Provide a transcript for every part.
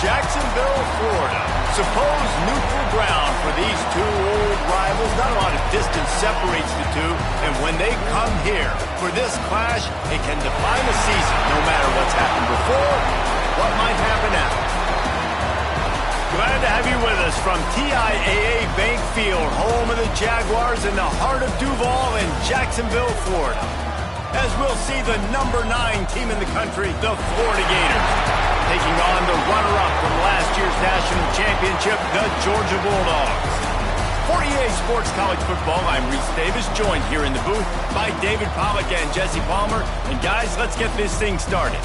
Jacksonville, Florida. Supposed neutral ground for these two old rivals. Not a lot of distance separates the two. And when they come here for this clash, it can define a season, no matter what's happened before, what might happen after. Glad to have you with us from TIAA Bank Field, home of the Jaguars in the heart of Duval in Jacksonville, Florida. As we'll see the #9 team in the country, the Florida Gators, taking on the runner-up from last year's national championship, the Georgia Bulldogs. For EA Sports College Football, I'm Reese Davis, joined here in the booth by David Pollack and Jesse Palmer. And guys, let's get this thing started.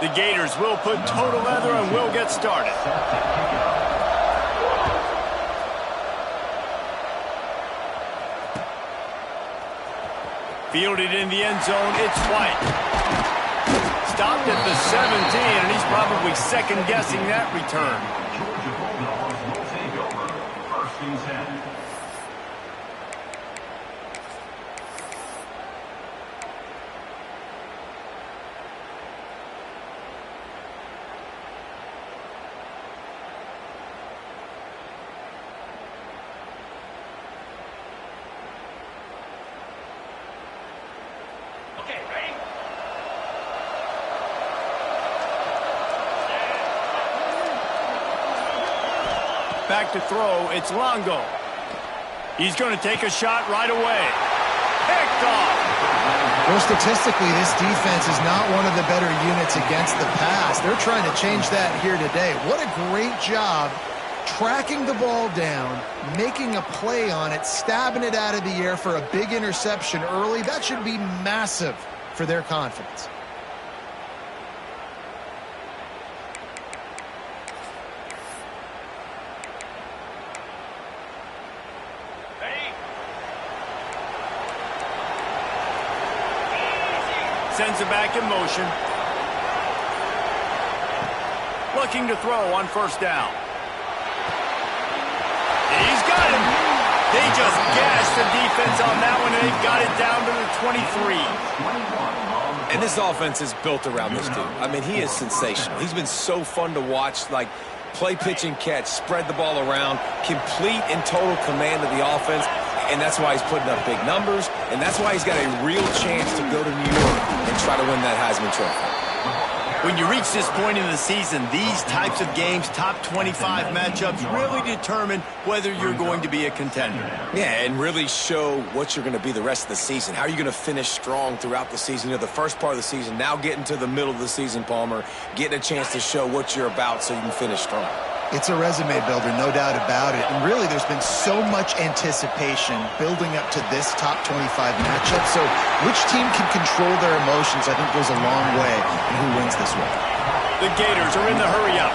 The Gators will put total leather and we'll get started. Fielded in the end zone, it's White. Stopped at the 17, and he's probably second-guessing that return. Georgia Bulldogs will take over. First and 10. Back to throw, it's Longo. He's going to take a shot right away. Picked off. Well, statistically, this defense is not one of the better units against the pass. They're trying to change that here today. What a great job tracking the ball down, making a play on it, stabbing it out of the air for a big interception early. That should be massive for their confidence. Sends it back in motion. Looking to throw on first down. He's got him. They just gashed the defense on that one, and they've got it down to the 23. And this offense is built around this dude. I mean, he is sensational. He's been so fun to watch, like play, pitch, and catch, spread the ball around, complete and total command of the offense, and that's why he's putting up big numbers, and that's why he's got a real chance to go to New York and try to win that Heisman Trophy. When you reach this point in the season, these types of games, top 25 matchups, really determine whether you're going to be a contender. Yeah, and really show what you're going to be the rest of the season. How are you going to finish strong throughout the season? You know, the first part of the season, now getting to the middle of the season, Palmer, getting a chance to show what you're about so you can finish strong. It's a resume builder, no doubt about it. And really, there's been so much anticipation building up to this top 25 matchup. So which team can control their emotions, I think, goes a long way in who wins this one. The Gators are in the hurry-up.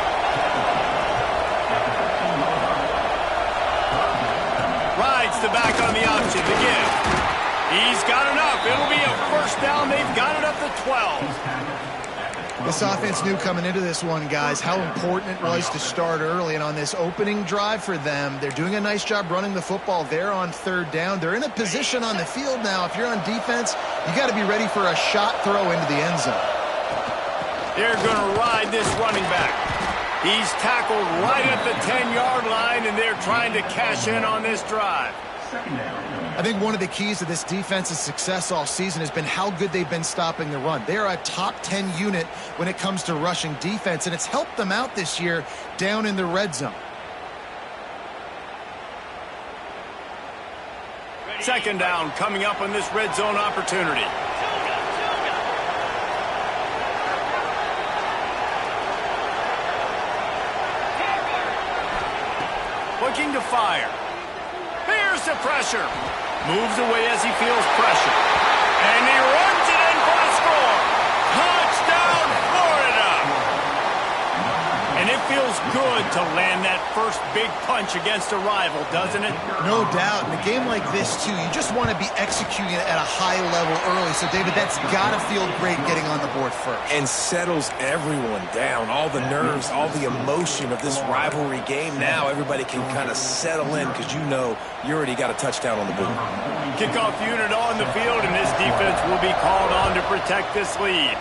Rides the back on the option. The give. He's got enough. It'll be a first down. They've got it up to 12. This offense knew coming into this one, guys, how important it was to start early. And on this opening drive for them, they're doing a nice job running the football. They're on third down. They're in a position on the field now. If you're on defense, you got to be ready for a shot throw into the end zone. They're going to ride this running back. He's tackled right at the 10-yard line, and they're trying to cash in on this drive. I think one of the keys to this defense's success all season has been how good they've been stopping the run. They're a top 10 unit when it comes to rushing defense, and it's helped them out this year down in the red zone. Second down coming up on this red zone opportunity. Looking to fire. Here's the pressure. Moves away as he feels pressure. And he runs it in for the score. Touchdown, Florida! And it feels good to land that first big punch against a rival, doesn't it? No doubt. In a game like this, too, you just want to be executing it at a high level early. So, David, that's got to feel great getting on the board first. And settles everyone down. All the nerves, all the emotion of this rivalry game. Now everybody can kind of settle in because you know you already got a touchdown on the board. Kickoff unit on the field, and this defense will be called on to protect this lead.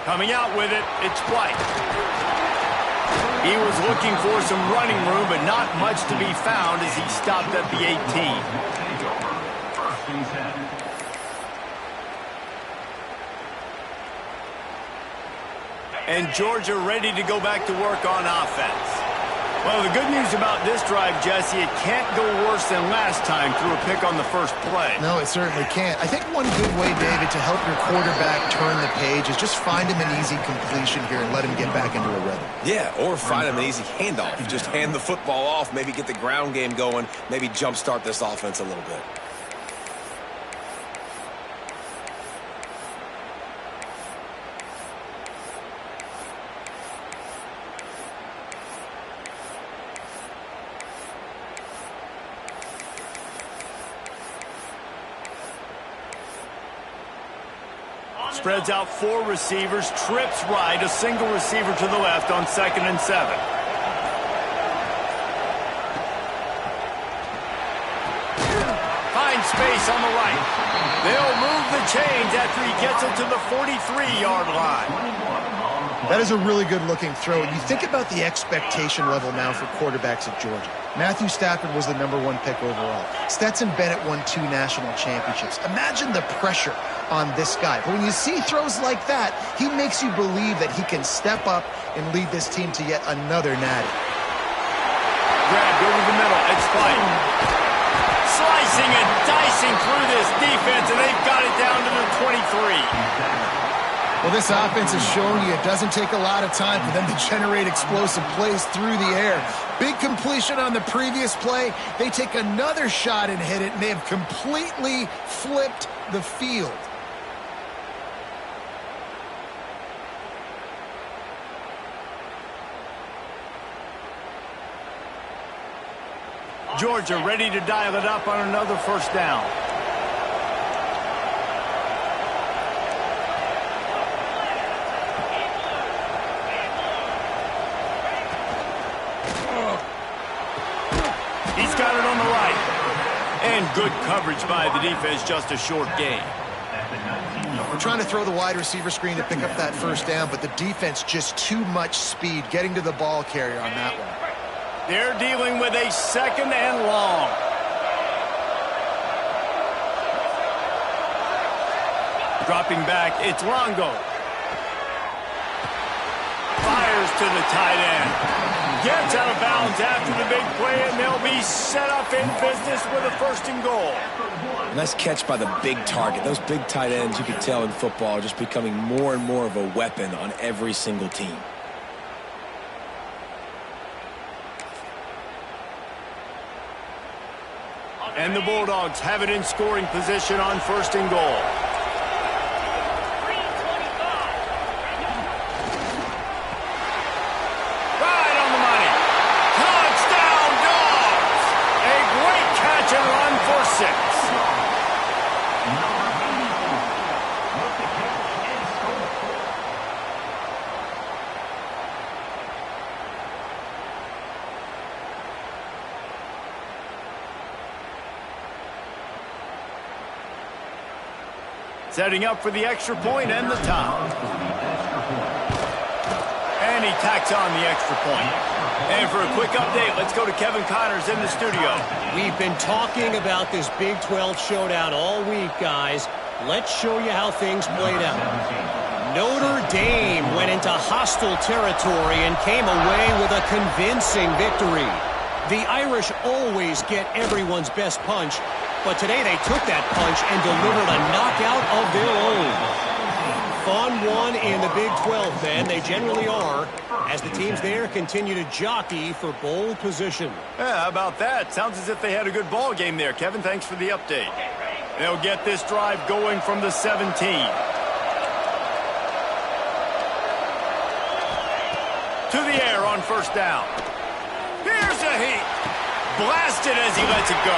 Coming out with it, it's White. He was looking for some running room, but not much to be found as he stopped at the 18. And Georgia ready to go back to work on offense. Well, the good news about this drive, Jesse, it can't go worse than last time through a pick on the first play. No, it certainly can't. I think one good way, David, to help your quarterback turn the page is just find him an easy completion here and let him get back into a rhythm. Yeah, or find him an easy handoff. Just hand the football off, maybe get the ground game going, maybe jumpstart this offense a little bit. Spreads out four receivers, trips right, a single receiver to the left on 2nd and 7. Finds space on the right. They'll move the chains after he gets it to the 43-yard line. That is a really good-looking throw. And you think about the expectation level now for quarterbacks at Georgia. Matthew Stafford was the #1 pick overall. Stetson Bennett won 2 national championships. Imagine the pressure on this guy. But when you see throws like that, he makes you believe that he can step up and lead this team to yet another natty. Grabbed over the middle. It's White. Slicing and dicing through this defense, and they've got it down to the 23. Well, this offense is showing you it doesn't take a lot of time for them to generate explosive plays through the air. Big completion on the previous play. They take another shot and hit it, and they have completely flipped the field. Georgia ready to dial it up on another first down. good coverage by the defense, just a short gain. We're trying to throw the wide receiver screen to pick up that first down, but the defense just too much speed getting to the ball carrier on that one. They're dealing with a 2nd and long. Dropping back, it's Longo. Fires to the tight end. Gets out of bounds after the big play, and they'll be set up in business with a 1st and goal. Nice catch by the big target. Those big tight ends, you can tell in football, are just becoming more and more of a weapon on every single team. And the Bulldogs have it in scoring position on 1st and goal. Right on the money. Touchdown, Dogs! A great catch and run for 6. Setting up for the extra point and the tie. And he tacks on the extra point. And for a quick update, let's go to Kevin Connors in the studio. We've been talking about this Big 12 showdown all week, guys. Let's show you how things played out. Notre Dame went into hostile territory and came away with a convincing victory. The Irish always get everyone's best punch, but today they took that punch and delivered a knockout of their own. Fun one in the Big 12, then. They generally are, as the teams there continue to jockey for bowl position. Yeah, how about that? Sounds as if they had a good ball game there. Kevin, thanks for the update. They'll get this drive going from the 17. To the air on 1st down. Here's a heat. Blasted as he lets it go.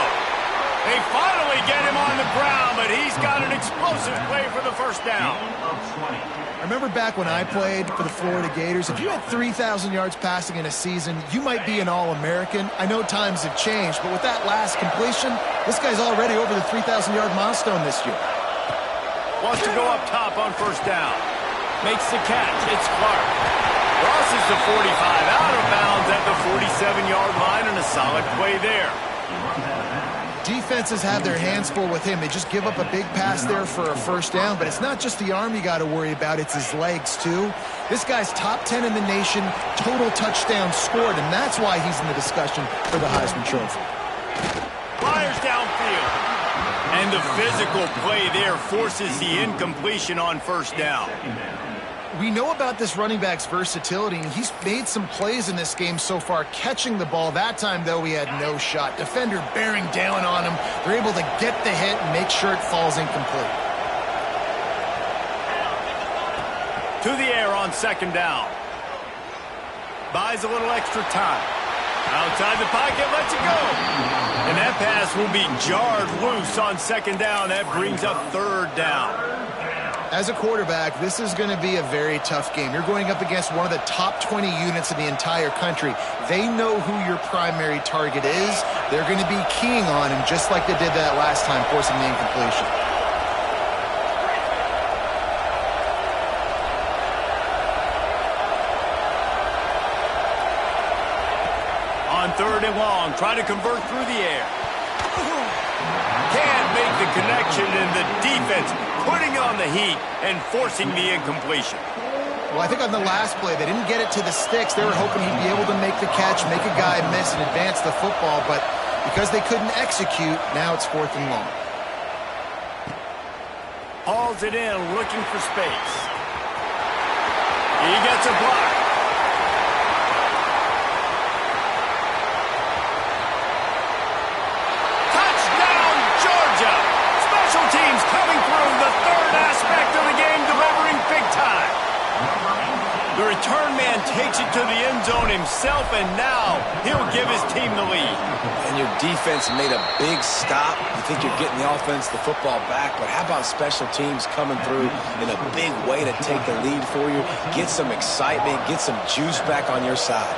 They finally get him on the ground, but he's got an explosive play for the 1st down. I remember back when I played for the Florida Gators, if you had 3,000 yards passing in a season, you might be an All-American. I know times have changed, but with that last completion, this guy's already over the 3,000-yard milestone this year. Wants to go up top on 1st down. Makes the catch. It's Clark. Crosses the 45, out of bounds at the 47-yard line, and a solid play there. Defenses have their hands full with him. They just give up a big pass there for a 1st down, but it's not just the arm you got to worry about, it's his legs too. This guy's top 10 in the nation, total touchdowns scored, and that's why he's in the discussion for the Heisman Trophy. Fires downfield. And the physical play there forces the incompletion on 1st down. We know about this running back's versatility, and he's made some plays in this game so far, catching the ball. That time, though, he had no shot. Defender bearing down on him. They're able to get the hit and make sure it falls incomplete. To the air on 2nd down. Buys a little extra time. Outside the pocket, lets it go. And that pass will be jarred loose on 2nd down. That brings up 3rd down. As a quarterback, this is going to be a very tough game. You're going up against one of the top 20 units in the entire country. They know who your primary target is. They're going to be keying on him just like they did that last time, forcing the incompletion. On 3rd and long, try to convert through the air. Can't make the connection, and the defense putting on the heat and forcing the incompletion. Well, I think on the last play, they didn't get it to the sticks. They were hoping he'd be able to make the catch, make a guy miss, and advance the football. But because they couldn't execute, now it's 4th and long. Hauls it in, looking for space. He gets a block. Touchdown, Georgia! Special teams coming through, the 3rd aspect of the game, delivering big time. The return man takes it to the end zone himself, and now he'll give his team the lead. And your defense made a big stop. You think you're getting the offense, the football back, but how about special teams coming through in a big way to take the lead for you, get some excitement, get some juice back on your side.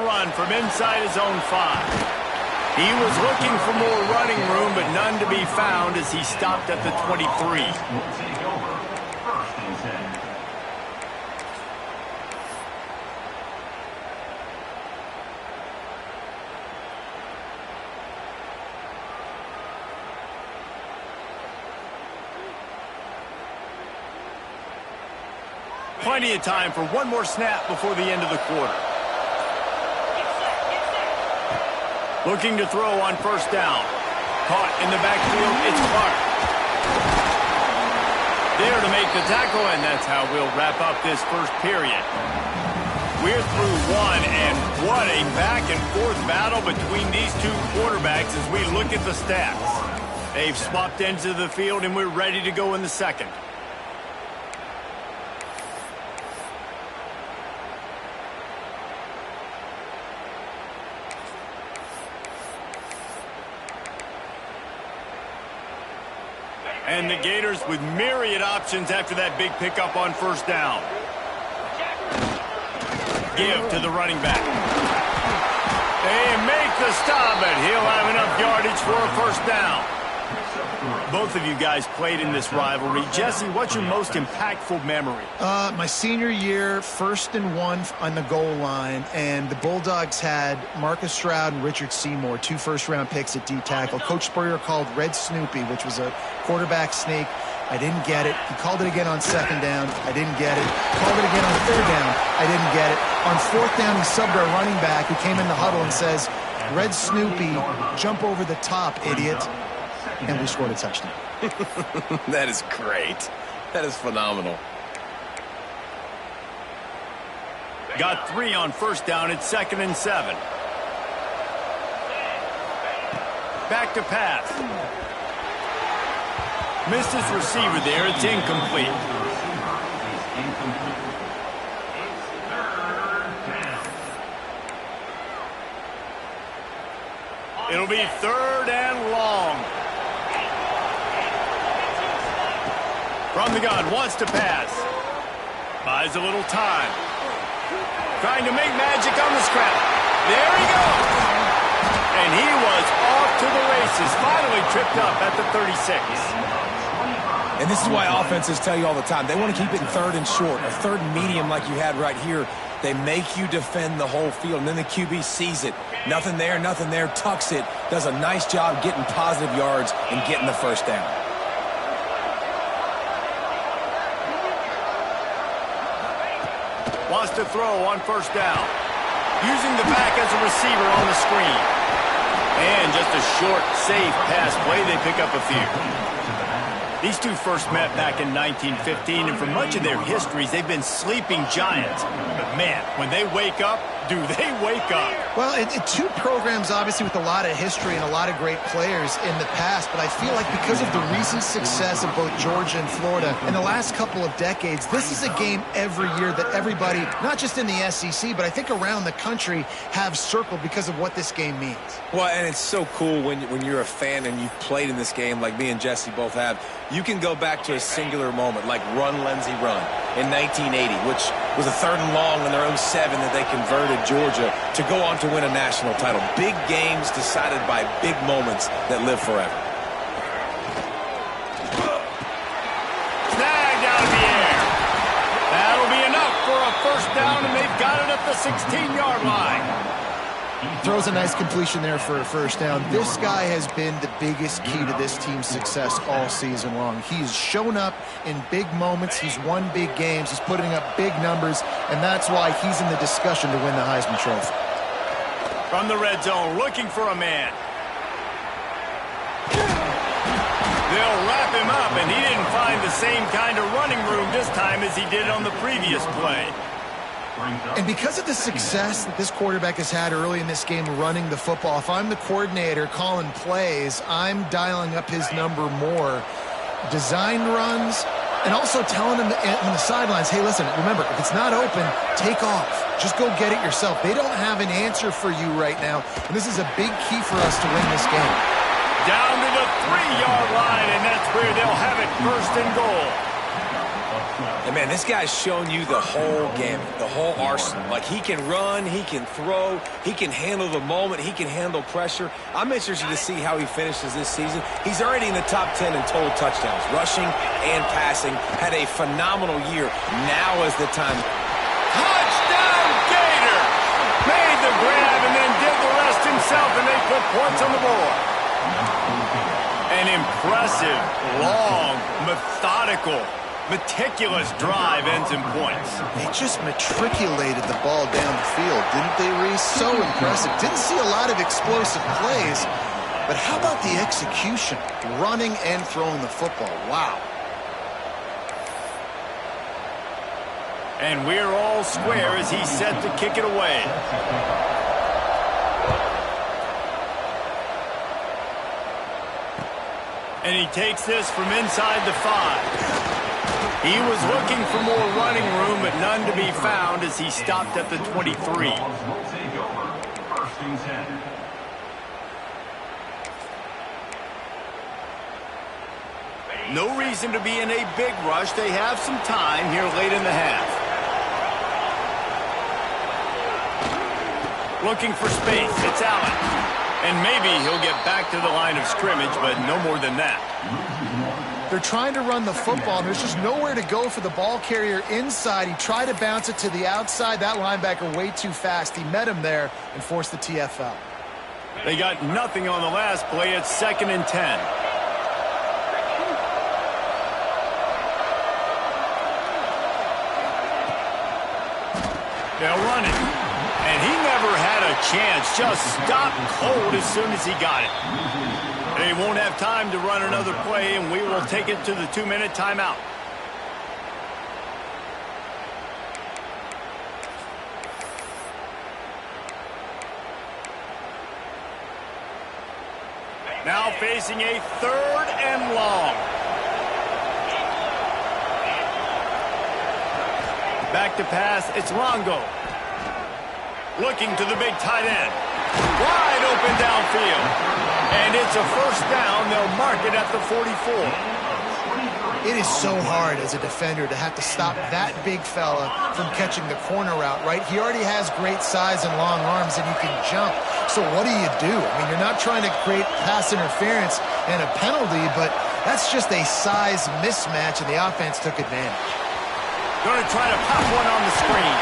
run from inside his own 5. He was looking for more running room, but none to be found as he stopped at the 23. Will take over. First and 10. Plenty of time for one more snap before the end of the quarter. Looking to throw on first down. Caught in the backfield, it's Clark. There to make the tackle, and that's how we'll wrap up this first period. We're through one, and what a back-and-forth battle between these two quarterbacks as we look at the stats. They've swapped ends of the field, and we're ready to go in the second. And the Gators with myriad options after that big pickup on first down. Give to the running back. They make the stop, but he'll have enough yardage for a first down. Both of you guys played in this rivalry. Jesse, what's your most impactful memory? My senior year, 1st and 1 on the goal line, and the Bulldogs had Marcus Stroud and Richard Seymour, 2 first-round picks at D-tackle. Coach Spurrier called Red Snoopy, which was a quarterback sneak. I didn't get it. He called it again on 2nd down. I didn't get it. Called it again on 3rd down. I didn't get it. On 4th down, he subbed our running back who came in the huddle and says, Red Snoopy, jump over the top, idiot. And we scored a touchdown. That is great. That is phenomenal. Got 3 on first down. It's 2nd and 7. Back to pass. Missed his receiver there. It's incomplete. It'll be 3rd and long. From the gun, wants to pass. Buys a little time. Trying to make magic on the scrap. There he goes. And he was off to the races. Finally tripped up at the 36. And this is why offenses tell you all the time, they want to keep it in 3rd and short, or 3rd and medium like you had right here. They make you defend the whole field, and then the QB sees it. Nothing there, tucks it, does a nice job getting positive yards and getting the first down. Wants to throw on first down. Using the back as a receiver on the screen. And just a short, safe pass play. They pick up a few. These two first met back in 1915, and for much of their histories, they've been sleeping giants. But, man, when they wake up, do they wake up? Well, two programs, obviously, with a lot of history and a lot of great players in the past, but I feel like because of the recent success of both Georgia and Florida in the last couple of decades, this is a game every year that everybody, not just in the SEC, but I think around the country, have circled because of what this game means. Well, and it's so cool when you're a fan and you've played in this game like me and Jesse both have. You can go back to a singular moment like Run, Lindsey, Run in 1980, which was a 3rd and long in their own 7 that they converted Georgia to go on to win a national title. Big games decided by big moments that live forever. Snagged out of the air. That'll be enough for a first down, and they've got it at the 16-yard line. Throws a nice completion there for a first down. This guy has been the biggest key to this team's success all season long. He's shown up in big moments. He's won big games. He's putting up big numbers, and that's why he's in the discussion to win the Heisman Trophy. From the red zone, looking for a man. They'll wrap him up, and he didn't find the same kind of running room this time as he did on the previous play. And because of the success that this quarterback has had early in this game running the football, if I'm the coordinator calling plays, I'm dialing up his number more. Design runs, and also telling him on the sidelines, hey, listen, remember, if it's not open, take off. Just go get it yourself. They don't have an answer for you right now, and this is a big key for us to win this game. Down to the 3-yard line, and that's where they'll have it, 1st and goal. And, man, this guy's shown you the whole gamut, the whole arsenal. Like, he can run, he can throw, he can handle the moment, he can handle pressure. I'm interested to see how he finishes this season. He's already in the top 10 in total touchdowns, rushing and passing. Had a phenomenal year. Now is the time. Touchdown, Gator! Made the grab and then did the rest himself, and they put points on the board. An impressive, long, methodical, meticulous drive ends in points. They just matriculated the ball down the field, didn't they, Reese? So impressive. Didn't see a lot of explosive plays, but how about the execution? Running and throwing the football. Wow. And we're all square as he's set to kick it away. And he takes this from inside the 5. He was looking for more running room, but none to be found as he stopped at the 23. No reason to be in a big rush. They have some time here late in the half. Looking for space. It's Allen. And maybe he'll get back to the line of scrimmage, but no more than that. They're trying to run the football, and there's just nowhere to go for the ball carrier inside. He tried to bounce it to the outside. That linebacker way too fast. He met him there and forced the TFL. They got nothing on the last play. It's 2nd and 10. They'll run it. And he never had a chance. Just stopped cold as soon as he got it. They won't have time to run another play, and we will take it to the 2-minute timeout. Now facing a 3rd and long. Back to pass, it's Longo. Looking to the big tight end. Wide open downfield. And it's a 1st down. They'll mark it at the 44. It is so hard as a defender to have to stop that big fella from catching the corner route, right? He already has great size and long arms, and he can jump. So what do you do? I mean, you're not trying to create pass interference and a penalty, but that's just a size mismatch, and the offense took advantage. Going to try to pop one on the screen.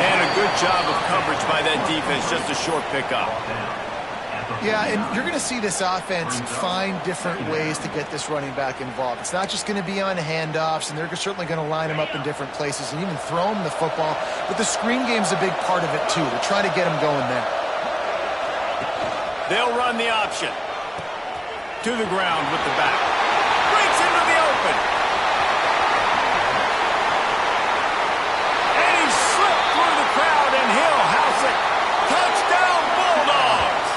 And a good job of coverage by that defense. Just a short pickup. Yeah, and you're going to see this offense find different ways to get this running back involved. It's not just going to be on handoffs, and they're certainly going to line him up in different places and even throw him the football. But the screen game's a big part of it, too, to try to get him going there. They'll run the option. To the ground with the back. Breaks into the open. And he slipped through the crowd, and he'll house it. Touchdown, Bulldogs!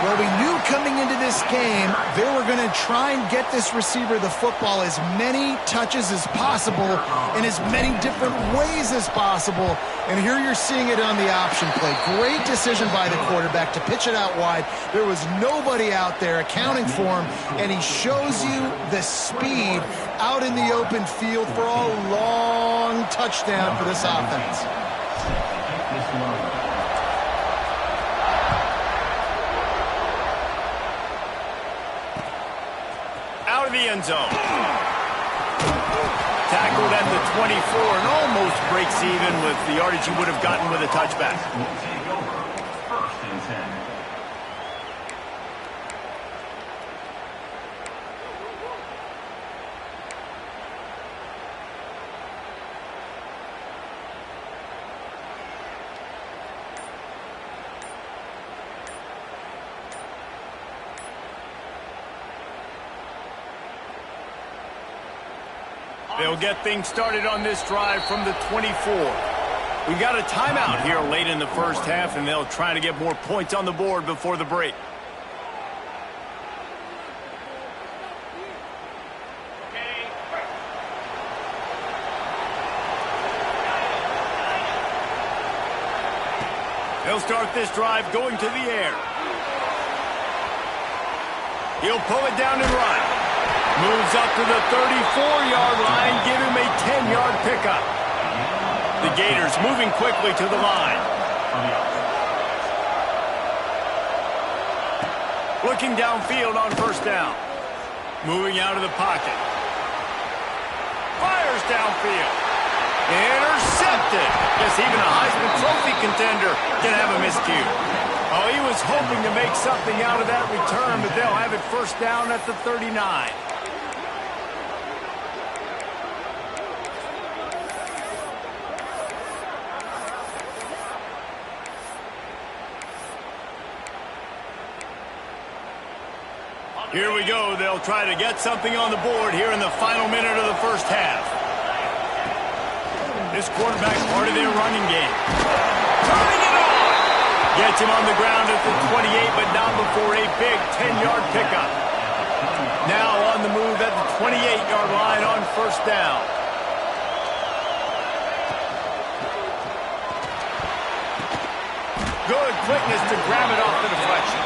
Well, we knew coming into this game they were going to try and get this receiver the football as many touches as possible in as many different ways as possible. And here you're seeing it on the option play. Great decision by the quarterback to pitch it out wide. There was nobody out there accounting for him, and he shows you the speed out in the open field for a long touchdown for this offense. Out of the end zone. Tackled at the 24 and almost breaks even with the yardage he would have gotten with a touchback. Will take over. 1st and 10. They'll get things started on this drive from the 24. We got a timeout here late in the first half, and they'll try to get more points on the board before the break. They'll start this drive going to the air. He'll pull it down and run. Moves up to the 34-yard line, give him a 10-yard pickup. The Gators moving quickly to the line. Looking downfield on first down. Moving out of the pocket. Fires downfield. Intercepted. Guess even a Heisman Trophy contender can have a miscue. Oh, he was hoping to make something out of that return, but they'll have it first down at the 39. Here we go. They'll try to get something on the board here in the final minute of the first half. This quarterback part of their running game. Turning it on! Gets him on the ground at the 28, but not before a big 10-yard pickup. Now on the move at the 28-yard line on first down. Good quickness to grab it off the deflection.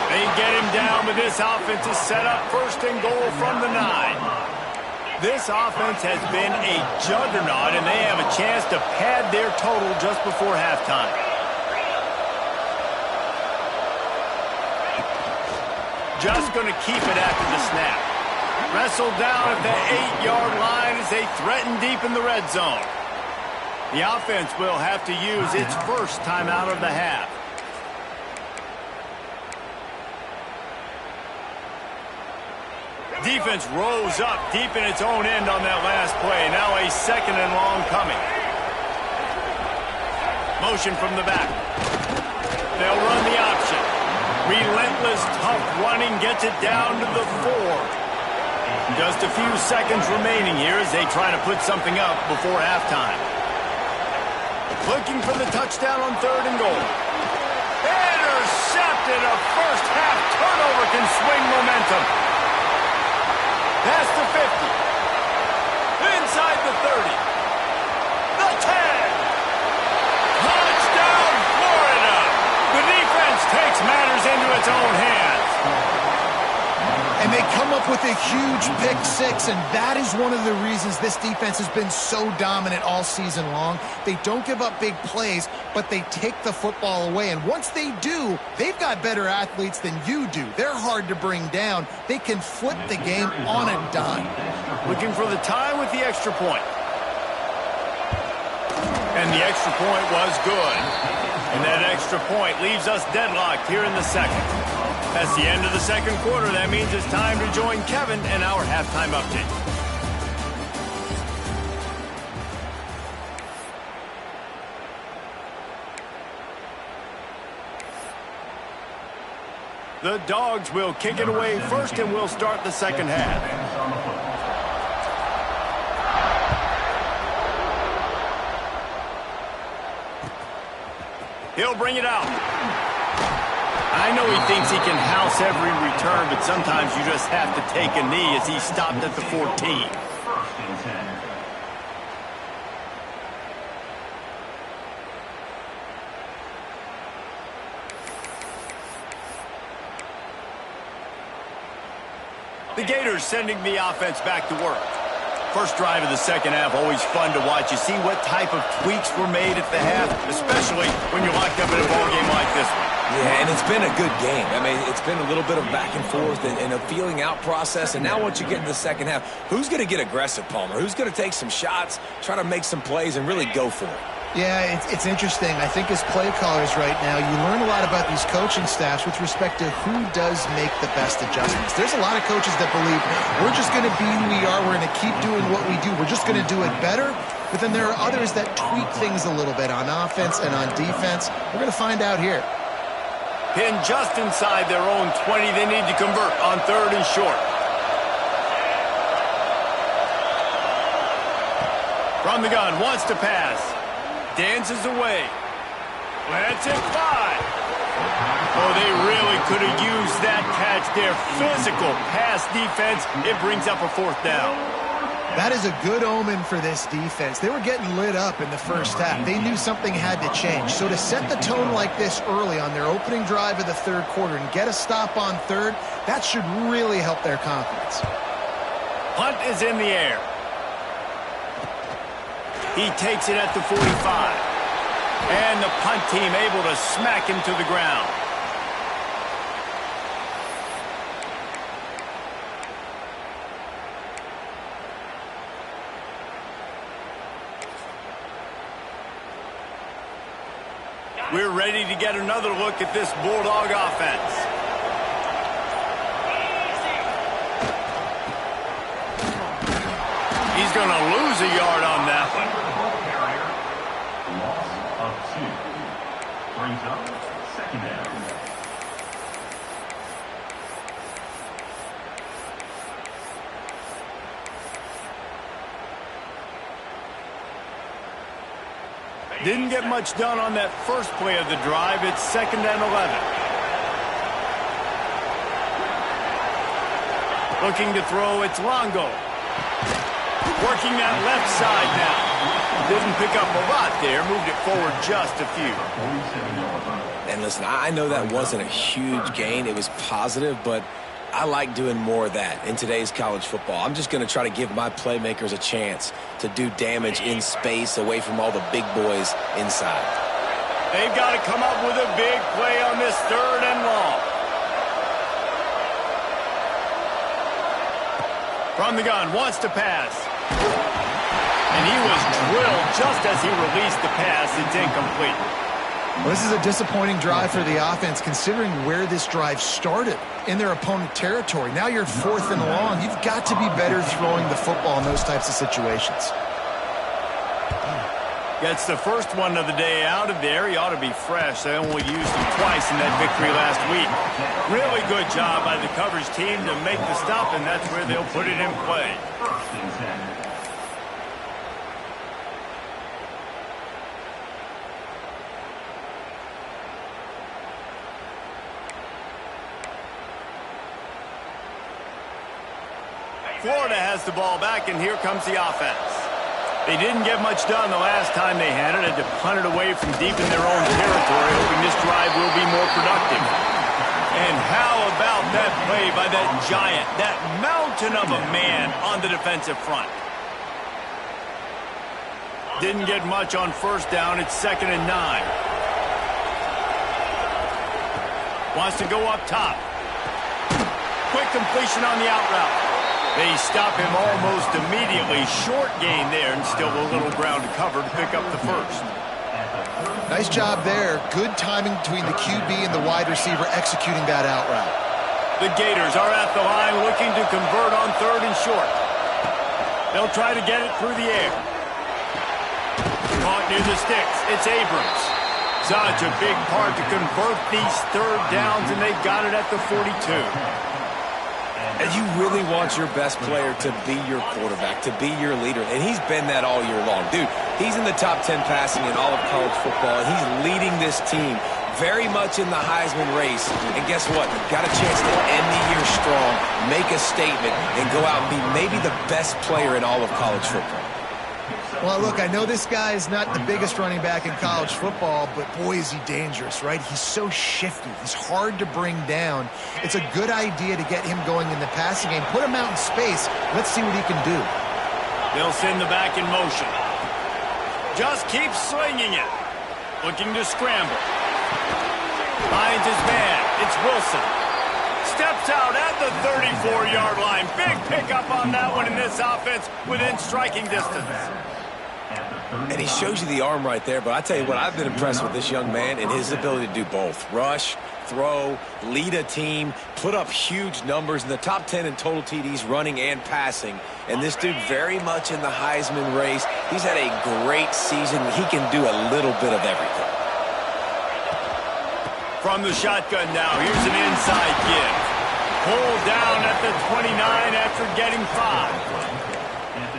They get him down, but this offense is set up first and goal from the 9. This offense has been a juggernaut, and they have a chance to pad their total just before halftime. Just going to keep it after the snap. Wrestled down at the 8-yard line as they threaten deep in the red zone. The offense will have to use its first timeout of the half. Defense rose up deep in its own end on that last play. Now a second and long coming. Motion from the back. They'll run the option. Relentless, tough running gets it down to the 4. Just a few seconds remaining here as they try to put something up before halftime. Looking for the touchdown on third and goal. Intercepted. A first half turnover can swing momentum. Past the 50. Inside the 30. The 10. Touchdown, Florida. The defense takes matters into its own hands. And they come up with a huge pick six, and that is one of the reasons this defense has been so dominant all season long. They don't give up big plays, but they take the football away. And once they do, they've got better athletes than you do. They're hard to bring down. They can flip the game on a dime. Looking for the tie with the extra point. And the extra point was good. And that extra point leaves us deadlocked here in the second. That's the end of the second quarter. That means it's time to join Kevin and our halftime update. The Dogs will kick it away first, and we'll start the second half. He'll bring it out. I know he thinks he can house every return, but sometimes you just have to take a knee as he stopped at the 14. First and 10. The Gators sending the offense back to work. First drive of the second half, always fun to watch. You see what type of tweaks were made at the half, especially when you're locked up in a ball game like this one. Yeah, and it's been a good game. I mean, it's been a little bit of back and forth and a feeling out process. And now once you get in the second half, who's going to get aggressive, Palmer? Who's going to take some shots, try to make some plays, and really go for it? Yeah, it's interesting. I think as play callers right now, you learn a lot about these coaching staffs with respect to who does make the best adjustments. There's a lot of coaches that believe we're just going to be who we are. We're going to keep doing what we do. We're just going to do it better. But then there are others that tweak things a little bit on offense and on defense. We're going to find out here. Pinned just inside their own 20. They need to convert on third and short. From the gun, wants to pass. Dances away. Lets it fly. Oh, they really could have used that catch there. Physical pass defense. It brings up a fourth down. That is a good omen for this defense. They were getting lit up in the first half. They knew something had to change. So to set the tone like this early on their opening drive of the third quarter and get a stop on third, that should really help their confidence. Punt is in the air. He takes it at the 45. And the punt team able to smack him to the ground. We're ready to get another look at this Bulldog offense. He's going to lose a yard on that one. Loss of 2. Brings up second down. Didn't get much done on that first play of the drive. It's 2nd and 11. Looking to throw, it's Longo. Working that left side now. Didn't pick up a lot there. Moved it forward just a few. And listen, I know that wasn't a huge gain. It was positive, but I like doing more of that in today's college football. I'm just going to try to give my playmakers a chance to do damage in space away from all the big boys inside. They've got to come up with a big play on this 3rd and long. From the gun, wants to pass. And he was drilled just as he released the pass. It's incomplete. Well, this is a disappointing drive for the offense, considering where this drive started in their opponent territory. Now you're 4th and long. You've got to be better throwing the football in those types of situations. Gets the first one of the day out of there. He ought to be fresh. They only used him twice in that victory last week. Really good job by the coverage team to make the stop, and that's where they'll put it in play. 1st and 10. Florida has the ball back, and here comes the offense. They didn't get much done the last time they had it. Had to punt it away from deep in their own territory, hoping this drive will be more productive. And how about that play by that giant, that mountain of a man on the defensive front? Didn't get much on 1st down. It's 2nd and 9. Wants to go up top. Quick completion on the out route. They stop him almost immediately. Short gain there, and still a little ground to cover to pick up the 1st. Nice job there. Good timing between the QB and the wide receiver executing that out route. The Gators are at the line looking to convert on 3rd and short. They'll try to get it through the air. Caught near the sticks. It's Abrams. Such a big part to convert these 3rd downs, and they got it at the 42. And you really want your best player to be your quarterback, to be your leader. And he's been that all year long. Dude, he's in the top 10 passing in all of college football. And he's leading this team very much in the Heisman race. And guess what? Got a chance to end the year strong, make a statement, and go out and be maybe the best player in all of college football. Well, look, I know this guy is not the biggest running back in college football, but boy, is he dangerous, right? He's so shifty. He's hard to bring down. It's a good idea to get him going in the passing game. Put him out in space. Let's see what he can do. They'll send the back in motion. Just keep slinging it. Looking to scramble. Finds his man. It's Wilson. Steps out at the 34-yard line. Big pickup on that one in this offense within striking distance. And he shows you the arm right there, but I tell you what, I've been impressed with this young man and his ability to do both. Rush, throw, lead a team, put up huge numbers in the top 10 in total TDs running and passing. And this dude very much in the Heisman race. He's had a great season. He can do a little bit of everything. From the shotgun now, here's an inside give. Pulled down at the 29 after getting 5.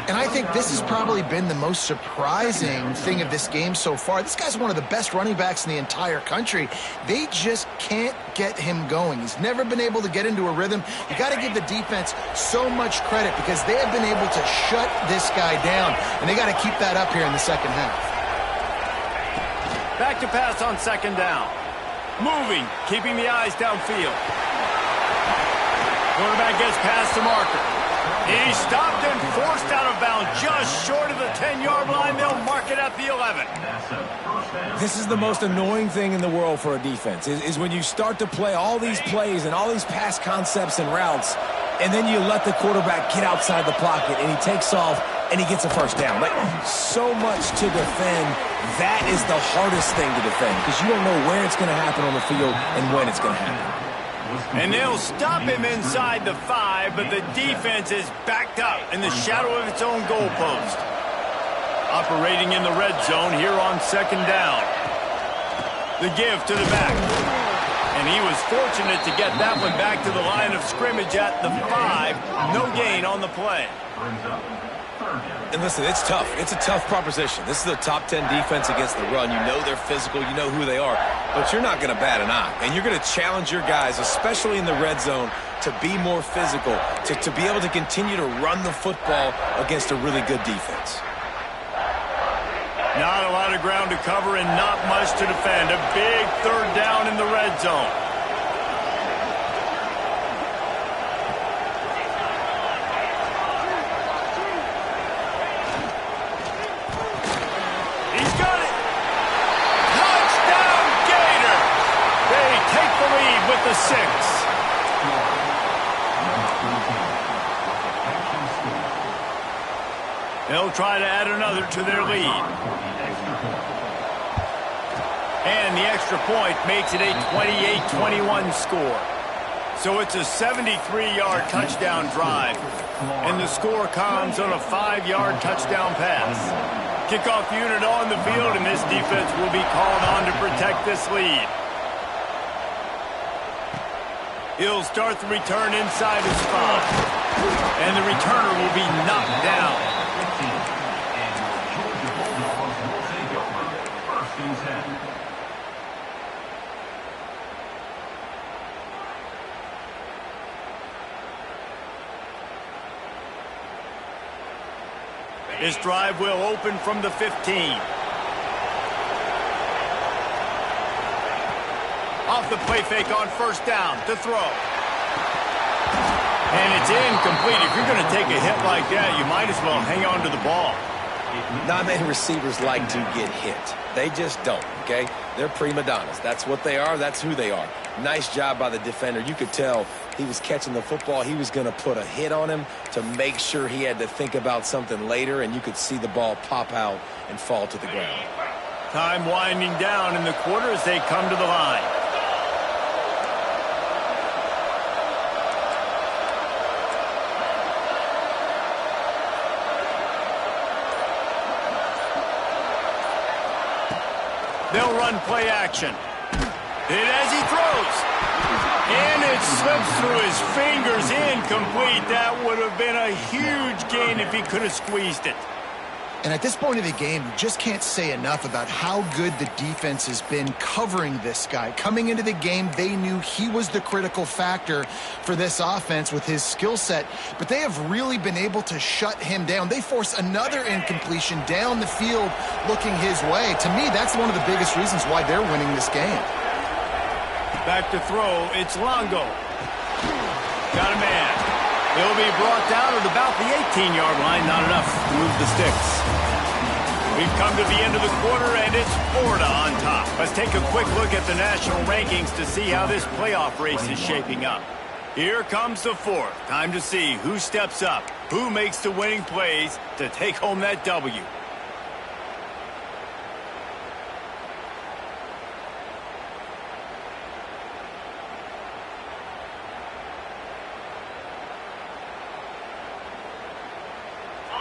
And I think this has probably been the most surprising thing of this game so far. This guy's one of the best running backs in the entire country. They just can't get him going. He's never been able to get into a rhythm. You got to give the defense so much credit because they have been able to shut this guy down, and they got to keep that up here in the second half. Back to pass on 2nd down. Moving, keeping the eyes downfield. Quarterback gets past the marker. He stopped and forced out of bounds just short of the 10-yard line. They'll mark it at the 11. This is the most annoying thing in the world for a defense, is when you start to play all these plays and all these pass concepts and routes, and then you let the quarterback get outside the pocket, and he takes off, and he gets a first down. Like, so much to defend. That is the hardest thing to defend, because you don't know where it's going to happen on the field and when it's going to happen. And they'll stop him inside the 5, but the defense is backed up in the shadow of its own goalpost. Operating in the red zone here on 2nd down. The give to the back. And he was fortunate to get that one back to the line of scrimmage at the 5. No gain on the play. And listen, it's tough. It's a tough proposition. This is a top 10 defense against the run. You know they're physical. You know who they are. But you're not going to bat an eye. And you're going to challenge your guys, especially in the red zone, to be more physical, to be able to continue to run the football against a really good defense. Not a lot of ground to cover and not much to defend. A big 3rd down in the red zone. He's got it. Touchdown, Gator. They take the lead with the 6. They'll try to add another to their lead. And the extra point makes it a 28-21 score. So it's a 73-yard touchdown drive. And the score comes on a 5-yard touchdown pass. Kickoff unit on the field, and this defense will be called on to protect this lead. He'll start the return inside his spot. And the returner will be knocked down. This drive will open from the 15. Off the play fake on 1st down to throw. And it's incomplete. If you're going to take a hit like that, you might as well hang on to the ball. Not many receivers like to get hit. They just don't, okay? They're prima donnas. That's what they are. That's who they are. Nice job by the defender. You could tell he was catching the football. He was going to put a hit on him to make sure he had to think about something later, and you could see the ball pop out and fall to the ground. Time winding down in the quarter as they come to the line. They'll run play action. And as he throws, and it slips through his fingers, incomplete. That would have been a huge gain if he could have squeezed it. And at this point of the game, you just can't say enough about how good the defense has been covering this guy. Coming into the game, they knew he was the critical factor for this offense with his skill set, but they have really been able to shut him down. They force another incompletion down the field looking his way. To me, that's one of the biggest reasons why they're winning this game. Back to throw, it's Longo. Got a man. He'll be brought down at about the 18-yard line. Not enough to move the sticks. We've come to the end of the quarter, and it's Florida on top. Let's take a quick look at the national rankings to see how this playoff race is shaping up. Here comes the 4th. Time to see who steps up, who makes the winning plays to take home that W.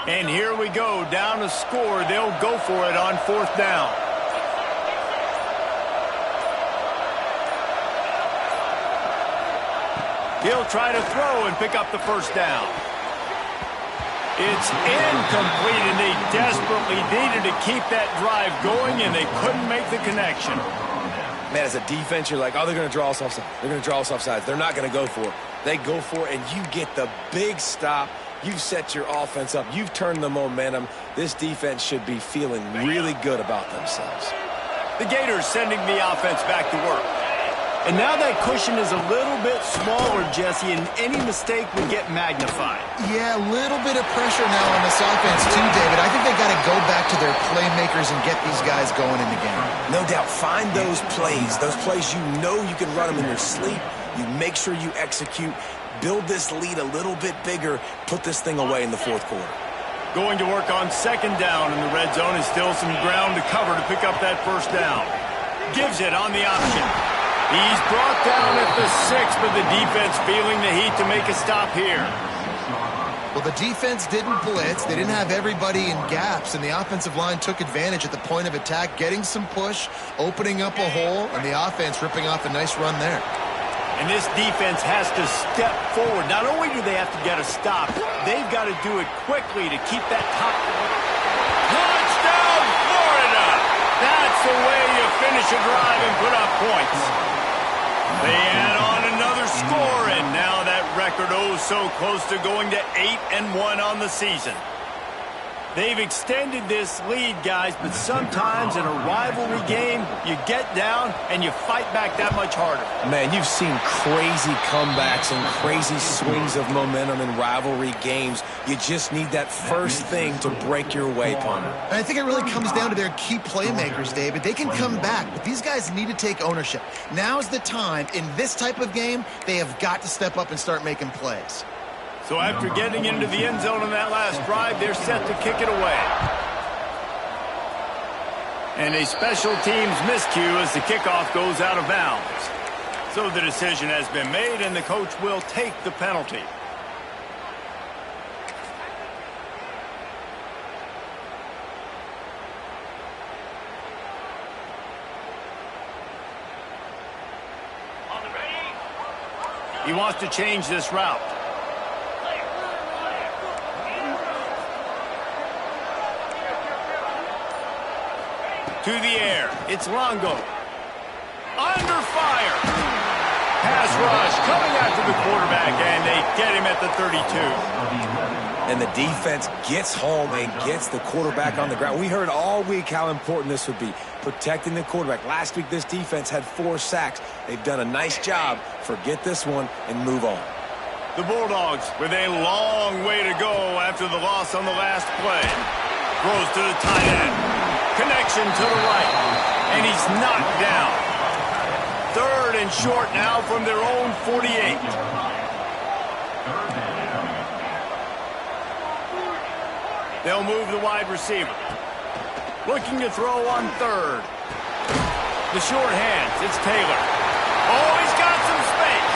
And here we go, down a score. They'll go for it on 4th down. He'll try to throw and pick up the 1st down. It's incomplete, and they desperately needed to keep that drive going, and they couldn't make the connection. Man, as a defense, you're like, oh, they're going to draw us offside. They're going to draw us offside. They're not going to go for it. They go for it, and you get the big stop. You've set your offense up. You've turned the momentum. This defense should be feeling really good about themselves. The Gators sending the offense back to work. And now that cushion is a little bit smaller, Jesse, and any mistake would get magnified. Yeah, a little bit of pressure now on this offense too, David. I think they got to go back to their playmakers and get these guys going in the game. No doubt. Find those plays you know you can run them in your sleep. You make sure you execute. Build this lead a little bit bigger. Put this thing away in the fourth quarter. Going to work on second down in the red zone, and still some ground to cover to pick up that first down. Gives it on the option. He's brought down at the 6, but the defense feeling the heat to make a stop here. Well, the defense didn't blitz. They didn't have everybody in gaps, and the offensive line took advantage at the point of attack, getting some push, opening up a hole, and the offense ripping off a nice run there. And this defense has to step forward. Not only do they have to get a stop, they've got to do it quickly to keep that top. Touchdown, Florida! That's the way you finish a drive and put up points. They add on another score, and now that record so close to going to 8-1 on the season. They've extended this lead, guys, but sometimes in a rivalry game, you get down and you fight back that much harder. Man, you've seen crazy comebacks and crazy swings of momentum in rivalry games. You just need that first thing to break your way, Palmer. And I think it really comes down to their key playmakers, David. They can come back, but these guys need to take ownership. Now's the time. In this type of game, they have got to step up and start making plays. So after getting into the end zone on that last drive, they're set to kick it away. And a special teams miscue as the kickoff goes out of bounds. So the decision has been made, and the coach will take the penalty. He wants to change this route. To the air. It's Longo. Under fire. Pass rush coming after the quarterback, and they get him at the 32. And the defense gets home and gets the quarterback on the ground. We heard all week how important this would be, protecting the quarterback. Last week, this defense had 4 sacks. They've done a nice job. Forget this one and move on. The Bulldogs with a long way to go after the loss on the last play. Throws to the tight end. Connection to the right, and he's knocked down. 3rd and short now from their own 48. They'll move the wide receiver. Looking to throw on 3rd. The short hands, it's Taylor. Oh, he's got some space.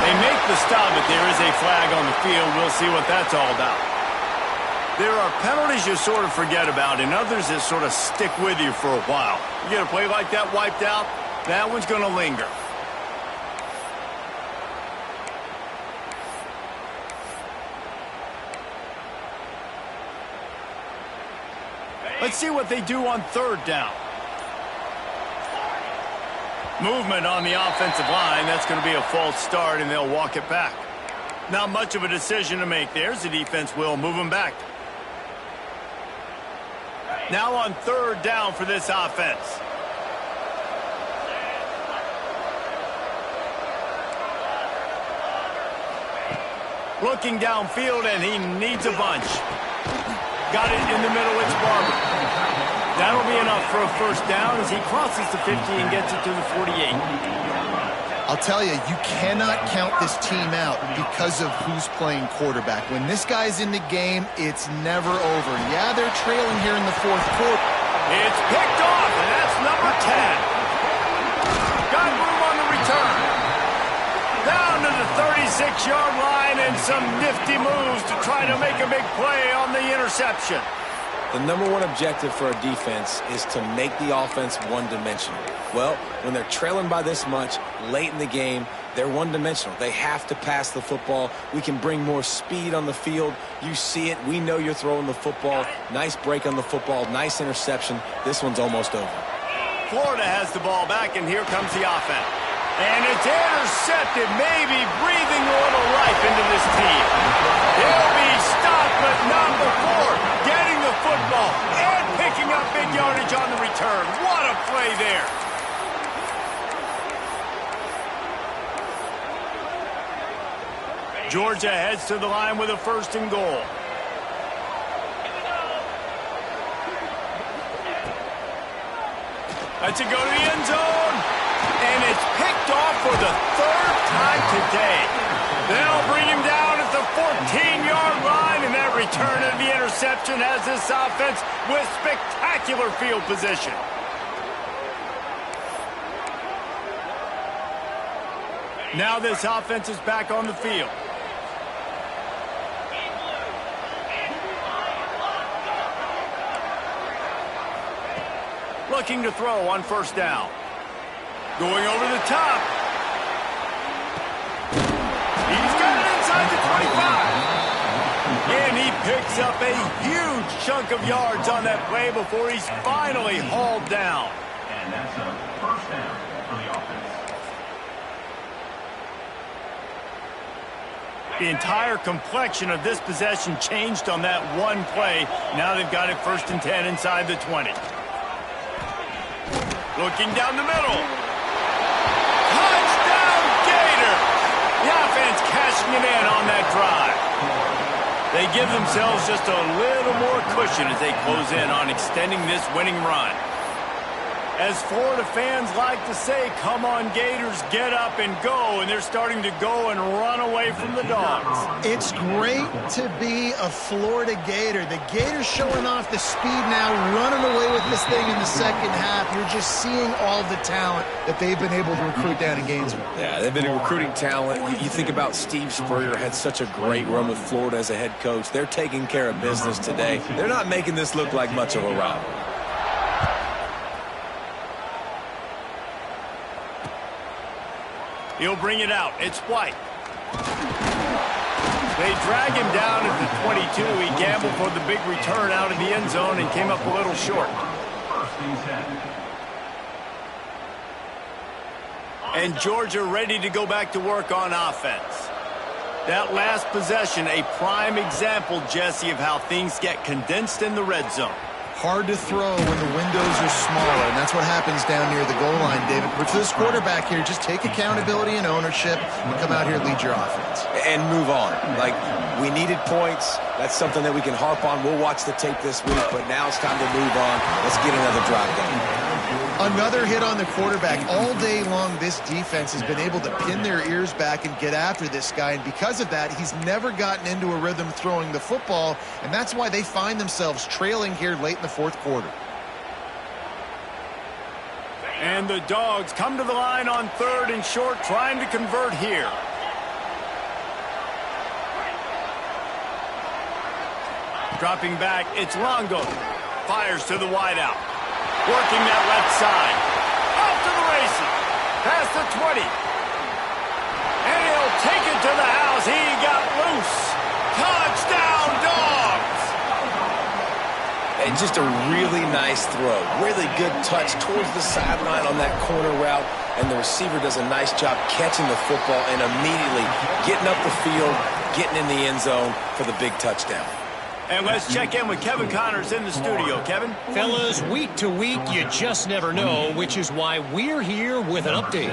They make the stop, but there is a flag on the field. We'll see what that's all about. There are penalties you sort of forget about, and others that sort of stick with you for a while. You get a play like that wiped out, that one's going to linger. Let's see what they do on 3rd down. Movement on the offensive line. That's going to be a false start, and they'll walk it back. Not much of a decision to make there, as the defense will move them back. Now on 3rd down for this offense. Looking downfield, and he needs a bunch. Got it in the middle, it's Barber. That'll be enough for a first down as he crosses the 50 and gets it to the 48. I'll tell you, you cannot count this team out because of who's playing quarterback. When this guy's in the game, it's never over. Yeah, they're trailing here in the 4th quarter. It's picked off, and that's number 10. Got room on the return. Down to the 36-yard line, and some nifty moves to try to make a big play on the interception. The number one objective for a defense is to make the offense one-dimensional. Well, when they're trailing by this much late in the game, they're one-dimensional. They have to pass the football. We can bring more speed on the field. You see it. We know you're throwing the football. Nice break on the football. Nice interception. This one's almost over. Florida has the ball back, and here comes the offense. And it's intercepted, maybe breathing a little life into this team. He'll be stopped, but not before getting the football and picking up big yardage on the return. What a play there. Georgia heads to the line with a 1st and goal. Let's it go to the end zone. And it's picked off for the 3rd time today. They'll bring him down at the 14-yard line, and that return of the interception has this offense with spectacular field position. Now this offense is back on the field. Looking to throw on 1st down. Going over the top. He's got it inside the 25. And he picks up a huge chunk of yards on that play before he's finally hauled down. And that's a 1st down for the offense. The entire complexion of this possession changed on that one play. Now they've got it 1st and 10 inside the 20. Looking down the middle. Touchdown, Gator! The offense cashing it in on that drive. They give themselves just a little more cushion as they close in on extending this winning run. As Florida fans like to say, come on Gators, get up and go, and they're starting to go and run away from the Dogs. It's great to be a Florida Gator. The Gators showing off the speed now, running away with this thing in the 2nd half. You're just seeing all the talent that they've been able to recruit down in Gainesville. Yeah, they've been recruiting talent. You think about Steve Spurrier, had such a great run with Florida as a head coach. They're taking care of business today. They're not making this look like much of a rivalry. He'll bring it out. It's White. They drag him down at the 22. He gambled for the big return out of the end zone and came up a little short. 1st and 10. And Georgia ready to go back to work on offense. That last possession, a prime example, Jesse, of how things get condensed in the red zone. Hard to throw when the windows are smaller, and that's what happens down near the goal line, David. But for this quarterback here, just take accountability and ownership and come out here and lead your offense. And move on. Like, we needed points. That's something that we can harp on. We'll watch the tape this week, but now it's time to move on. Let's get another drive going. Another hit on the quarterback. All day long, this defense has been able to pin their ears back and get after this guy, and because of that, he's never gotten into a rhythm throwing the football, and that's why they find themselves trailing here late in the 4th quarter. And the Dogs come to the line on 3rd and short, trying to convert here. Dropping back, it's Longo. Fires to the wideout. Working that left side. Off to the races. Past the 20. And he'll take it to the house. He got loose. Touchdown, Dogs! And just a really nice throw. Really good touch towards the sideline on that corner route. And the receiver does a nice job catching the football and immediately getting up the field, getting in the end zone for the big touchdown. And let's check in with Kevin Connors in the studio. Kevin? Fellas, week to week, you just never know, which is why we're here with an update.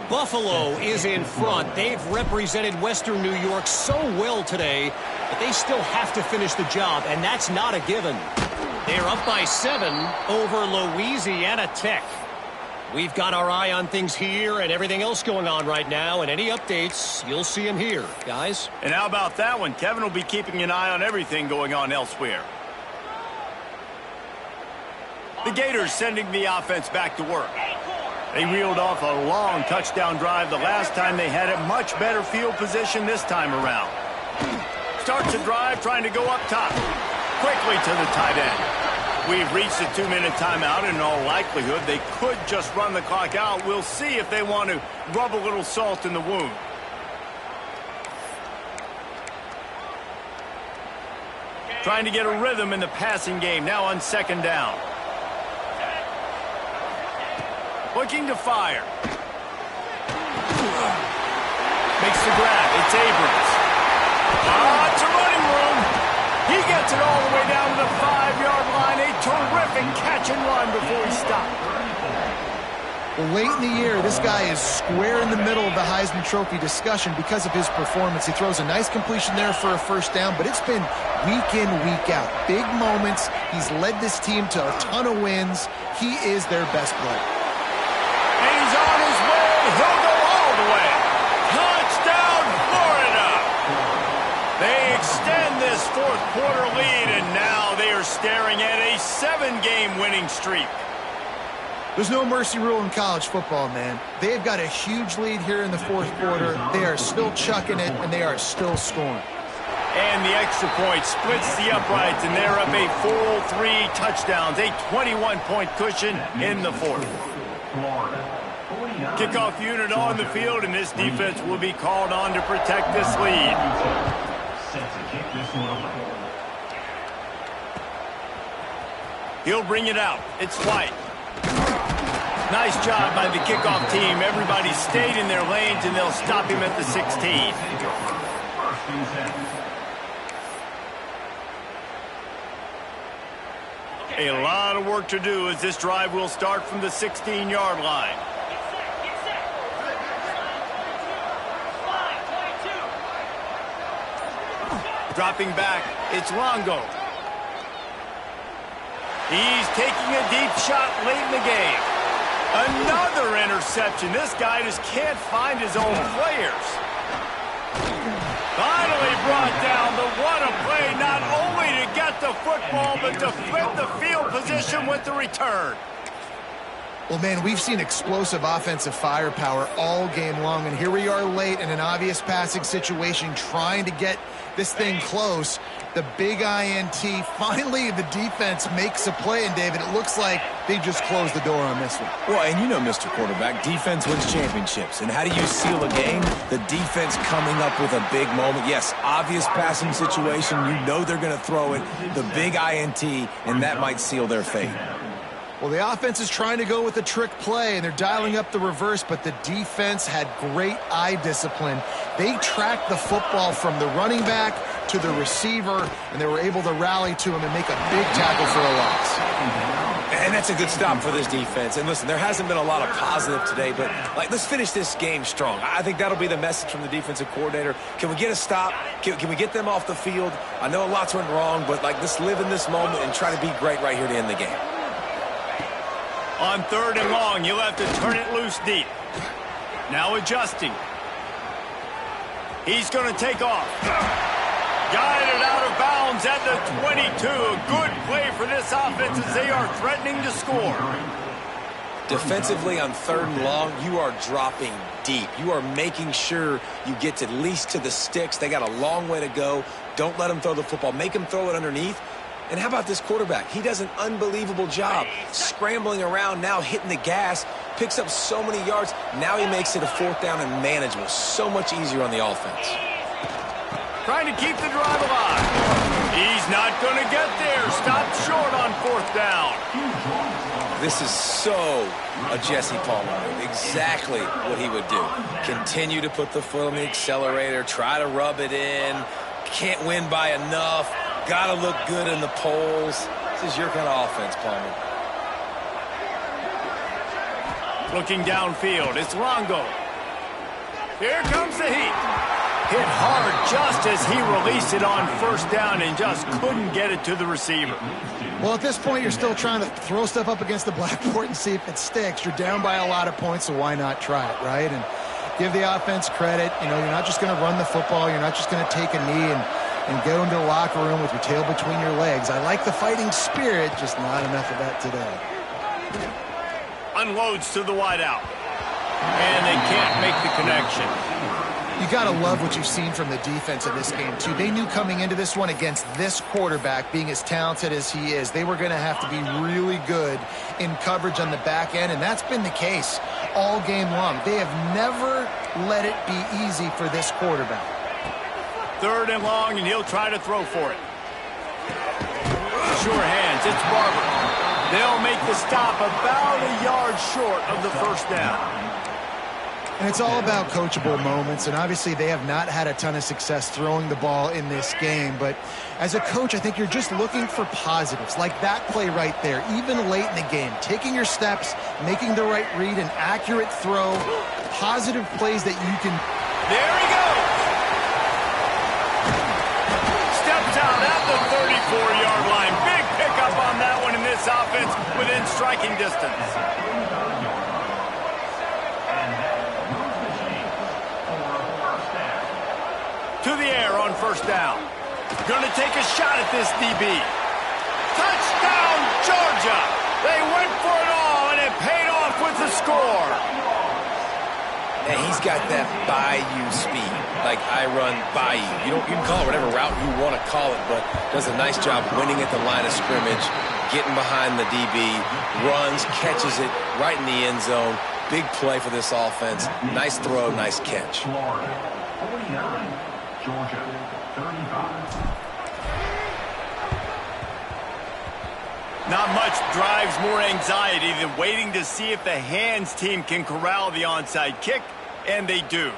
Buffalo is in front. They've represented Western New York so well today, but they still have to finish the job, and that's not a given. They're up by 7 over Louisiana Tech. We've got our eye on things here and everything else going on right now, and any updates, you'll see them here, guys. And how about that one? Kevin will be keeping an eye on everything going on elsewhere. The Gators sending the offense back to work. They reeled off a long touchdown drive the last time they had it. Much better field position this time around. Starts a drive trying to go up top. Quickly to the tight end. We've reached a 2-minute timeout, and in all likelihood, they could just run the clock out. We'll see if they want to rub a little salt in the wound. Trying to get a rhythm in the passing game, now on 2nd down. Looking to fire. Makes the grab. It's Abrams. It's a running room. He gets it all the way down to the 5-yard line. A terrific catch and run before he stopped. Well, late in the year, this guy is square in the middle of the Heisman Trophy discussion because of his performance. He throws a nice completion there for a first down, but it's been week in, week out. Big moments. He's led this team to a ton of wins. He is their best player. And he's on his way. He'll go all the way. Touchdown, Florida! They extend this fourth quarter lead, and now they are staring at a 7-game winning streak. There's no mercy rule in college football, man. They've got a huge lead here in the fourth quarter. They are still chucking it, and they are still scoring. And the extra point splits the uprights, and they're up a full 3 touchdowns, a 21-point cushion in the fourth. Kickoff unit on the field, and this defense will be called on to protect this lead. He'll bring it out. It's White. Nice job by the kickoff team. Everybody stayed in their lanes, and they'll stop him at the 16. A lot of work to do as this drive will start from the 16-yard line. Dropping back, it's Longo. He's taking a deep shot late in the game. Another interception. This guy just can't find his own players. Finally brought down. What a play, not only to get the football, but to flip the field position with the return. Well, man, we've seen explosive offensive firepower all game long, and here we are late in an obvious passing situation trying to get this thing close. The big INT. Finally, the defense makes a play, and David, it looks like they just closed the door on this one. Well, and you know, Mr. Quarterback, defense wins championships. And how do you seal a game? The defense coming up with a big moment. Yes, obvious passing situation. You know they're going to throw it. The big INT, and that might seal their fate. Well, the offense is trying to go with a trick play, and they're dialing up the reverse, but the defense had great eye discipline. They tracked the football from the running back to the receiver, and they were able to rally to him and make a big tackle for a loss. And that's a good stop for this defense. And listen, there hasn't been a lot of positive today, but let's finish this game strong. I think that'll be the message from the defensive coordinator. Can we get a stop? Can we get them off the field? I know lots went wrong, but let's live in this moment and try to be great right here to end the game. On 3rd and long, you'll have to turn it loose deep. Now adjusting. He's going to take off. Guided out of bounds at the 22. A good play for this offense as they are threatening to score. Defensively on 3rd and long, you are dropping deep. You are making sure you get at least to the sticks. They got a long way to go. Don't let them throw the football. Make them throw it underneath. And how about this quarterback? He does an unbelievable job scrambling around, now hitting the gas, picks up so many yards. Now he makes it a 4th down and manageable. So much easier on the offense. Trying to keep the drive alive. He's not going to get there. Stopped short on 4th down. This is so a Jesse Palmer move. Exactly what he would do. Continue to put the foot on the accelerator, try to rub it in. Can't win by enough. Got to look good in the polls. This is your kind of offense, Palmer. Looking downfield, it's Longo. Here comes the heat. Hit hard just as he released it on 1st down and just couldn't get it to the receiver. Well, at this point, you're still trying to throw stuff up against the blackboard and see if it sticks. You're down by a lot of points, so why not try it, right? And give the offense credit. You know, you're not just going to run the football. You're not just going to take a knee and go into the locker room with your tail between your legs. I like the fighting spirit, just not enough of that today. Unloads to the wideout. And they can't make the connection. You got to love what you've seen from the defense in this game, too. They knew coming into this one against this quarterback, being as talented as he is, they were going to have to be really good in coverage on the back end, and that's been the case all game long. They have never let it be easy for this quarterback. 3rd and long, and he'll try to throw for it. Sure hands, it's Barber. They'll make the stop about a yard short of the 1st down. And it's all about coachable moments, and obviously they have not had a ton of success throwing the ball in this game. But as a coach, I think you're just looking for positives, like that play right there, even late in the game, taking your steps, making the right read, an accurate throw, positive plays that you can... There he goes! Steps out at the 34-yard line. Big pickup on that one in this offense within striking distance. To the air on first down. Going to take a shot at this DB. Touchdown, Georgia! They went for it all, and it paid off with the score. And he's got that bayou speed, like I run bayou. You can call it whatever route you want to call it, but does a nice job winning at the line of scrimmage, getting behind the DB, runs, catches it right in the end zone. Big play for this offense. Nice throw, nice catch. Florida, 49. Georgia, 35. Not much drives more anxiety than waiting to see if the hands team can corral the onside kick, and they do.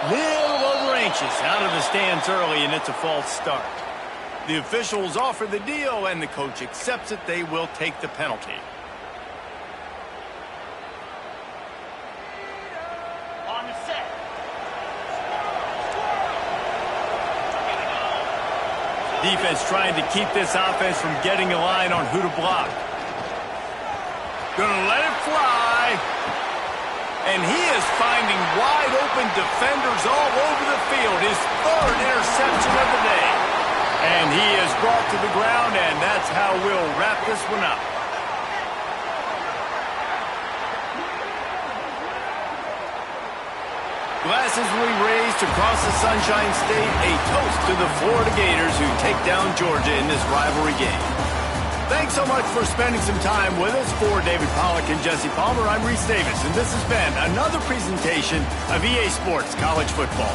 Little over anxious, out of the stands early, and it's a false start. The officials offer the deal, and the coach accepts it. They will take the penalty. On the set. Defense trying to keep this offense from getting a line on who to block. Gonna let it fly. And he is finding wide-open defenders all over the field. His third interception of the day. And he is brought to the ground, and that's how we'll wrap this one up. Glasses will be raised across the Sunshine State, a toast to the Florida Gators who take down Georgia in this rivalry game. Thanks so much for spending some time with us. For David Pollack and Jesse Palmer, I'm Reese Davis, and this has been another presentation of EA Sports College Football.